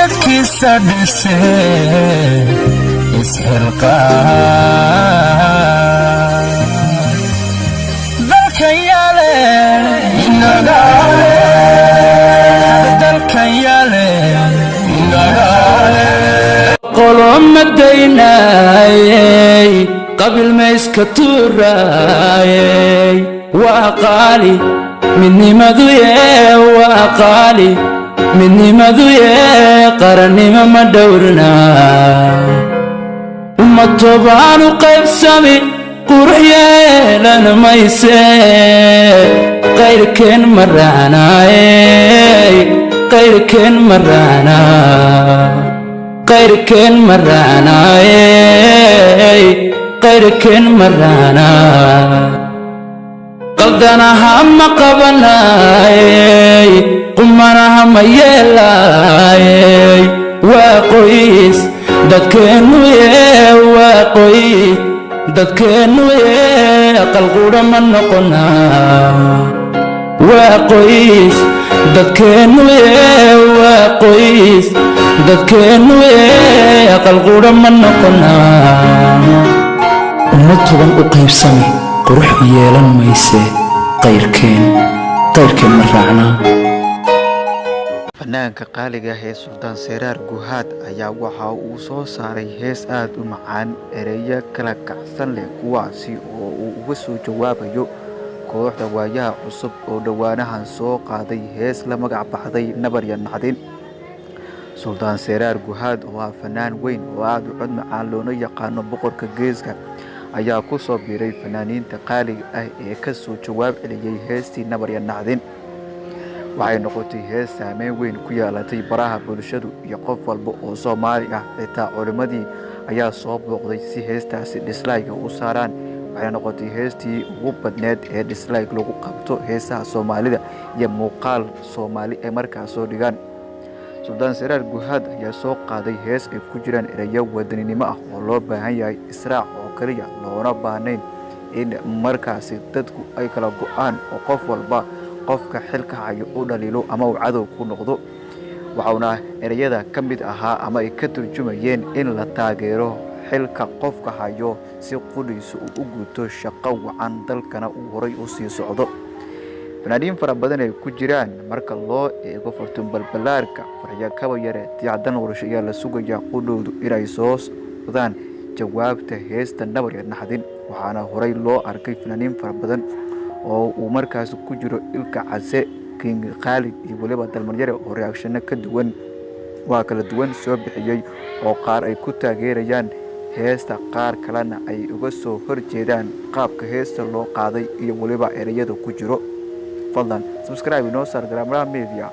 dadkiisa dhise isxilqa dalka yaale nagaale dalka yaale nagaale qoloma daynaayay qabil ma iska tuuraayay waa qaali midnimadu yee waa qaali midnimadu yee qarannimo ma dhowrnaa uma tobaanu qaybsami qurux yeelan mayse qayrkeen ma raacnaayey qayrkeen ma raacnaa qayrkeen ma raacnaayey qayrkeen ma raacnaa qaldanaha ma qabanaayey qumanaha ma yeelaayey waa qoys dadkeennu yee waa qoys dadkeennu yee qalquudha ma noqonaa waa qoys dadkeennu yee waa qoys dadkeennu yee qalquudha ma noqonaa uma toban u qaybsami qurux yeelan mayse qayrkeen ma raacnaa fanaanka qaaliga ah ee Suldaan Seraar Guhaad ayaa waxa uu soo saaray hees aad u macaan ereyo kala kacsan leh kuwaasi oo uu uga soo jawaabayo kooxda waayaha cusub oo dhawaanahan soo qaaday hees la magac baxday Nabar iyo Naxdin. Suldaan Seraar Guhaad waa fanaan weyn oo aad u cod macaan loona yaqaano boqorka geeska ayaa ku soo biiray fanaaniinta qaaliga ah ee ka soo jawaab celiyay heestii Nabar iyo Naxdin. waxay noqotay hees saameyn weyn ku yeelatay baraha bulshadu iyo qof walba oo Soomaali ah. xitaa culimadii ayaa soo booqday si heestaasi dislike u saaraan. waxay noqotay heestii ugu badneed ee dislike lagu qabto heesaha Soomaalida iyo muuqaal Soomaali ay markaas soo dhigaan. Suldaan Seraar Guhaad ayaa soo qaaday hees ay ku jiraan erayo wadaninimo ah oo loo baahan yahay israac oo kaliya loona baahnayn in markaasi dadku ay kala go'aan oo qof walba qofka xilka hayo u dhaliilo ama uu cadow ku noqdo. waxaana erayada ka mid ahaa ama ay ka turjumayeen in la taageero xilka qofka hayo si qudhiisu u guuto shaqo wacan dalkana uu horay u sii socdo. fanaaniin fara badan ay ku jiraan marka loo eego Fortune Balbalaarka Farxiyo Kaba Yare Diyadan Warsho ayaa la sugayaa qudhoodu inay soo socdaan jawaabta heesta Nabar iyo Naxdin. waxaana horay loo arkay fanaaniin fara badan oo uu markaas ku jiro Ilka Case, King Khalid iyo waliba Dalmar Yare oo reaction ka duwan waa kala duwan soo bixiyay oo qaar ay ku taageerayaan heesta qaar kalena ay uga soo horjeedaan qaabka heesta loo qaaday iyo waliba erayada ku jiro. fadlan subscribe inoo saar Garaamada Media.